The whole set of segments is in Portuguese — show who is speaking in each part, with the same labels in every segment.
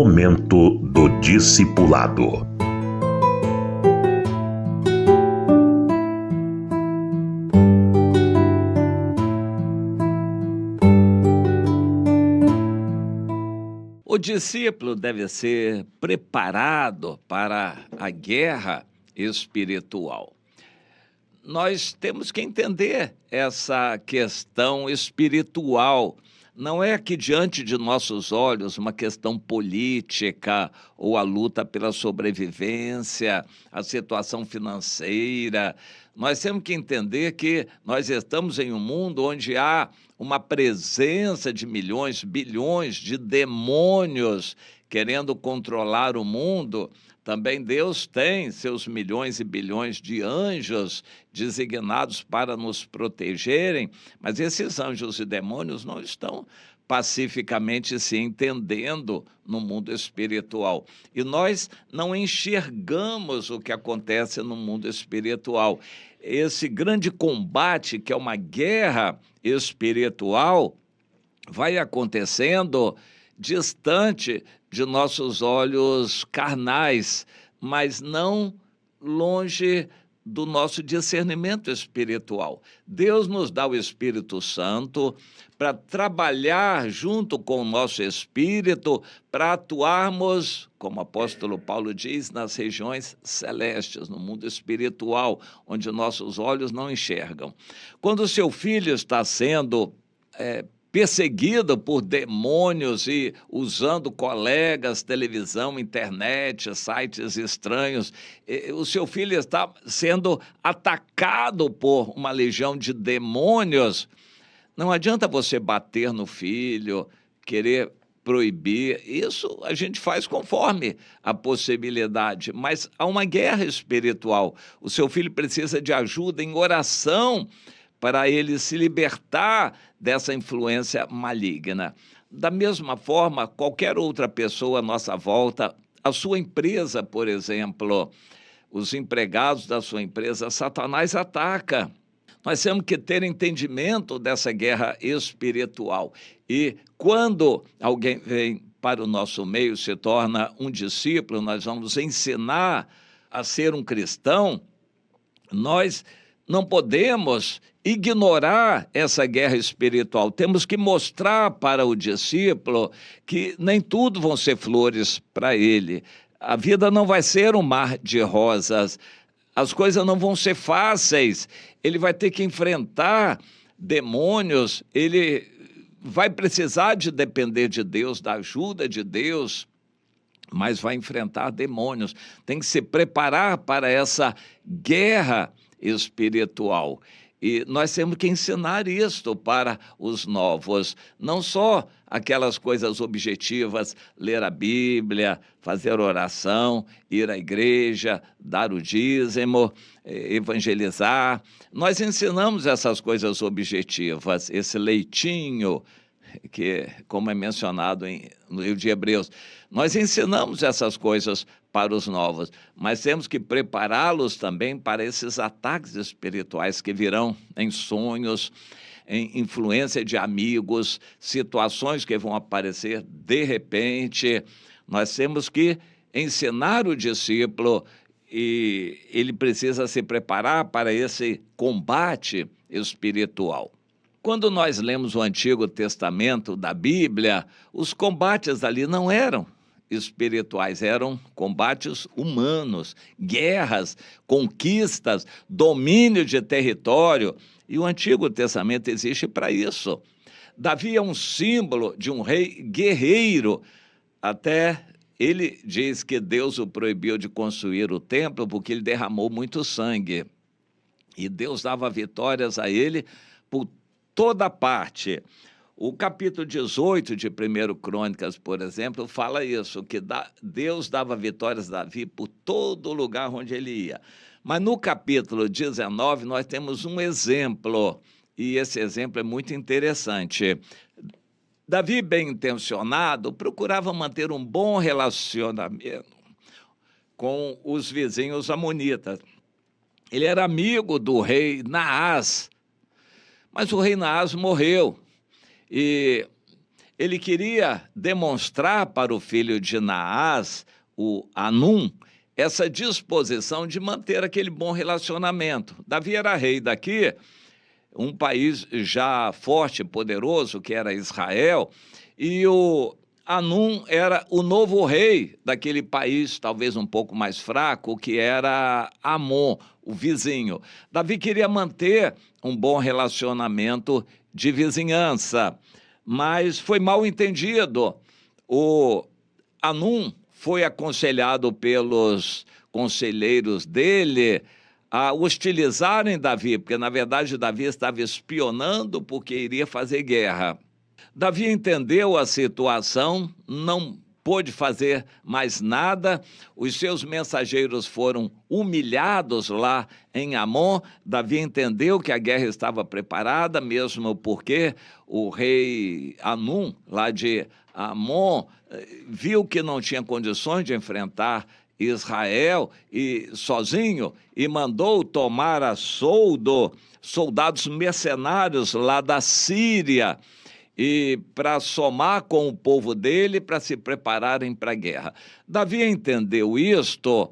Speaker 1: Momento do Discipulado.
Speaker 2: O discípulo deve ser preparado para a guerra espiritual. Nós temos que entender essa questão espiritual. Não é que diante de nossos olhos uma questão política ou a luta pela sobrevivência, a situação financeira. Nós temos que entender que nós estamos em um mundo onde há uma presença de milhões, bilhões de demônios querendo controlar o mundo. Também Deus tem seus milhões e bilhões de anjos designados para nos protegerem, mas esses anjos e demônios não estão pacificamente se entendendo no mundo espiritual. E nós não enxergamos o que acontece no mundo espiritual. Esse grande combate, que é uma guerra espiritual, vai acontecendo distante de nossos olhos carnais, mas não longe do nosso discernimento espiritual. Deus nos dá o Espírito Santo para trabalhar junto com o nosso espírito, para atuarmos, como o apóstolo Paulo diz, nas regiões celestes, no mundo espiritual, onde nossos olhos não enxergam. Quando o seu filho está sendo perseguido por demônios e usando colegas, televisão, internet, sites estranhos, o seu filho está sendo atacado por uma legião de demônios. Não adianta você bater no filho, querer proibir, isso a gente faz conforme a possibilidade, mas há uma guerra espiritual. O seu filho precisa de ajuda em oração para ele se libertar dessa influência maligna. Da mesma forma, qualquer outra pessoa à nossa volta, a sua empresa, por exemplo, os empregados da sua empresa, Satanás ataca. Nós temos que ter entendimento dessa guerra espiritual. E quando alguém vem para o nosso meio, se torna um discípulo, nós vamos ensinar a ser um cristão, nós não podemos ignorar essa guerra espiritual. Temos que mostrar para o discípulo que nem tudo vão ser flores para ele. A vida não vai ser um mar de rosas. As coisas não vão ser fáceis. Ele vai ter que enfrentar demônios. Ele vai precisar de depender de Deus, da ajuda de Deus, mas vai enfrentar demônios. Tem que se preparar para essa guerra espiritual. E nós temos que ensinar isto para os novos, não só aquelas coisas objetivas, ler a Bíblia, fazer oração, ir à igreja, dar o dízimo, evangelizar. Nós ensinamos essas coisas objetivas, esse leitinho, que, como é mencionado no livro de Hebreus, nós ensinamos essas coisas para os novos, mas temos que prepará-los também para esses ataques espirituais que virão em sonhos, em influência de amigos, situações que vão aparecer de repente. Nós temos que ensinar o discípulo e ele precisa se preparar para esse combate espiritual. Quando nós lemos o Antigo Testamento da Bíblia, os combates ali não eram espirituais, eram combates humanos, guerras, conquistas, domínio de território. E o Antigo Testamento existe para isso. Davi é um símbolo de um rei guerreiro. Até ele diz que Deus o proibiu de construir o templo porque ele derramou muito sangue. E Deus dava vitórias a ele por toda parte. O capítulo 18 de 1 Crônicas, por exemplo, fala isso, que Deus dava vitórias a Davi por todo lugar onde ele ia. Mas no capítulo 19 nós temos um exemplo, e esse exemplo é muito interessante. Davi, bem intencionado, procurava manter um bom relacionamento com os vizinhos amonitas. Ele era amigo do rei Naás, mas o rei Naás morreu. E Ele queria demonstrar para o filho de Naás, o Anum, essa disposição de manter aquele bom relacionamento. Davi era rei daqui, um país já forte e poderoso, que era Israel, e o Anum era o novo rei daquele país, talvez um pouco mais fraco, que era Amon, o vizinho. Davi queria manter um bom relacionamento de vizinhança, mas foi mal entendido. O Anum foi aconselhado pelos conselheiros dele a hostilizarem Davi, porque, na verdade, Davi estava espionando porque iria fazer guerra. Davi entendeu a situação, não pôde fazer mais nada, os seus mensageiros foram humilhados lá em Amon. Davi entendeu que a guerra estava preparada, mesmo porque o rei Anum, lá de Amon, viu que não tinha condições de enfrentar Israel e sozinho, e mandou tomar a soldo soldados mercenários lá da Síria, e para somar com o povo dele, para se prepararem para a guerra. Davi entendeu isto,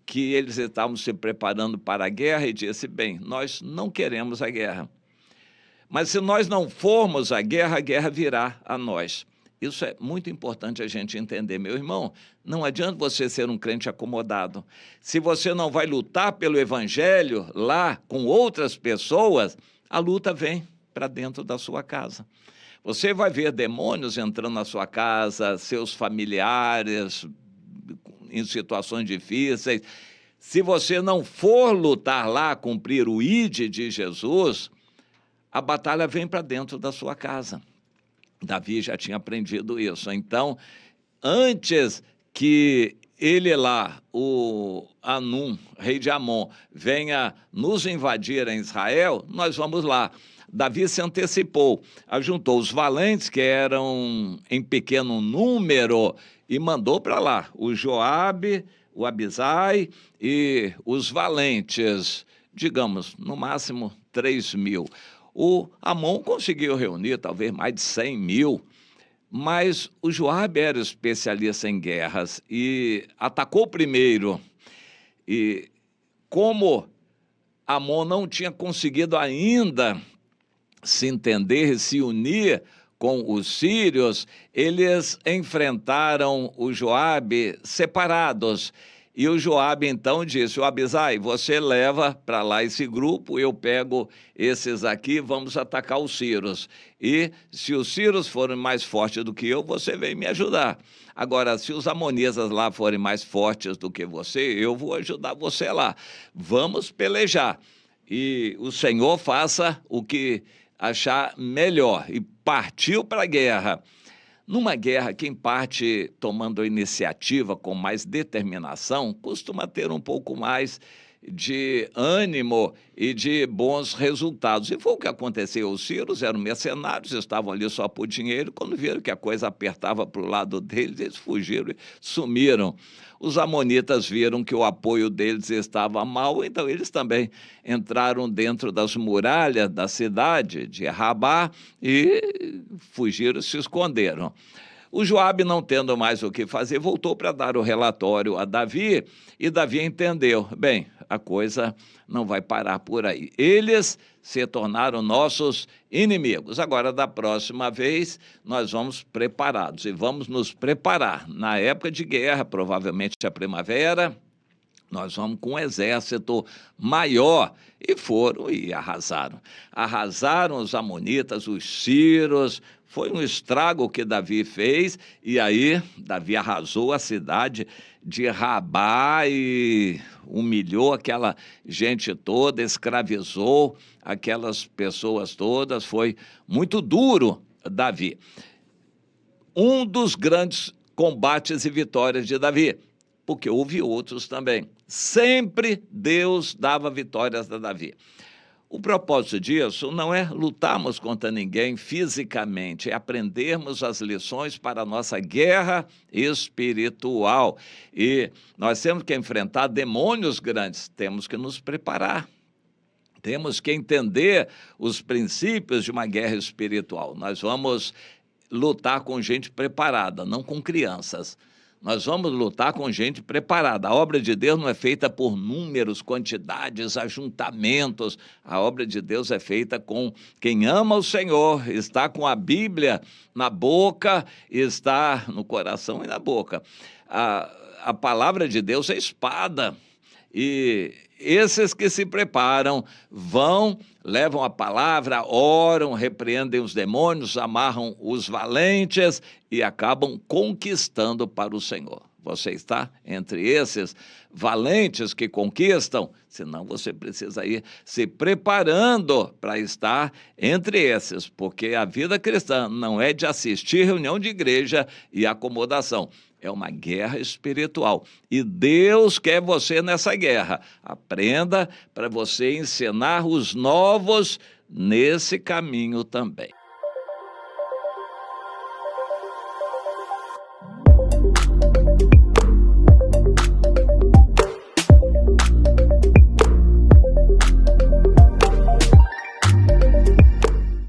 Speaker 2: que eles estavam se preparando para a guerra, e disse: bem, nós não queremos a guerra, mas se nós não formos à guerra, a guerra virá a nós. Isso é muito importante a gente entender, meu irmão. Não adianta você ser um crente acomodado. Se você não vai lutar pelo evangelho lá com outras pessoas, a luta vem para dentro da sua casa. Você vai ver demônios entrando na sua casa, seus familiares em situações difíceis. Se você não for lutar lá, cumprir o ID de Jesus, a batalha vem para dentro da sua casa. Davi já tinha aprendido isso. Então, antes que ele lá, o Anum, rei de Amon, venha nos invadir em Israel, nós vamos lá. Davi se antecipou, ajuntou os valentes, que eram em pequeno número, e mandou para lá o Joabe, o Abisai e os valentes, digamos, no máximo 3.000. O Amon conseguiu reunir talvez mais de 100.000, mas o Joabe era especialista em guerras e atacou primeiro. E como Amon não tinha conseguido ainda se entender e se unir com os sírios, eles enfrentaram o Joabe separados. E o Joabe então disse: o Abisai, você leva para lá esse grupo, eu pego esses aqui, vamos atacar os sírios. E se os sírios forem mais fortes do que eu, você vem me ajudar. Agora, se os amonitas lá forem mais fortes do que você, eu vou ajudar você lá. Vamos pelejar. E o Senhor faça o que achar melhor. E partiu para a guerra. Numa guerra, quem parte tomando a iniciativa com mais determinação costuma ter um pouco mais de ânimo e de bons resultados. E foi o que aconteceu. Os sírios eram mercenários, estavam ali só por dinheiro. Quando viram que a coisa apertava para o lado deles, eles fugiram e sumiram. Os amonitas viram que o apoio deles estava mal, então eles também entraram dentro das muralhas da cidade de Rabá e fugiram, se esconderam. O Joabe, não tendo mais o que fazer, voltou para dar o relatório a Davi, e Davi entendeu: bem, a coisa não vai parar por aí. Eles se tornaram nossos inimigos. Agora, da próxima vez, nós vamos preparados, e vamos nos preparar. Na época de guerra, provavelmente a primavera, nós vamos com um exército maior. E foram e arrasaram. Arrasaram os amonitas, os sírios. Foi um estrago que Davi fez, e aí Davi arrasou a cidade de Rabá e humilhou aquela gente toda, escravizou aquelas pessoas todas. Foi muito duro, Davi. Um dos grandes combates e vitórias de Davi, porque houve outros também. Sempre Deus dava vitórias a Davi. O propósito disso não é lutarmos contra ninguém fisicamente, é aprendermos as lições para a nossa guerra espiritual. E nós temos que enfrentar demônios grandes, temos que nos preparar. Temos que entender os princípios de uma guerra espiritual. Nós vamos lutar com gente preparada, não com crianças. Nós vamos lutar com gente preparada. A obra de Deus não é feita por números, quantidades, ajuntamentos. A obra de Deus é feita com quem ama o Senhor, está com a Bíblia na boca, está no coração e na boca. A palavra de Deus é espada. E esses que se preparam levam a palavra, oram, repreendem os demônios, amarram os valentes e acabam conquistando para o Senhor. Você está entre esses valentes que conquistam? Senão você precisa ir se preparando para estar entre esses, porque a vida cristã não é de assistir reunião de igreja e acomodação. É uma guerra espiritual. E Deus quer você nessa guerra. Aprenda para você ensinar os novos nesse caminho também.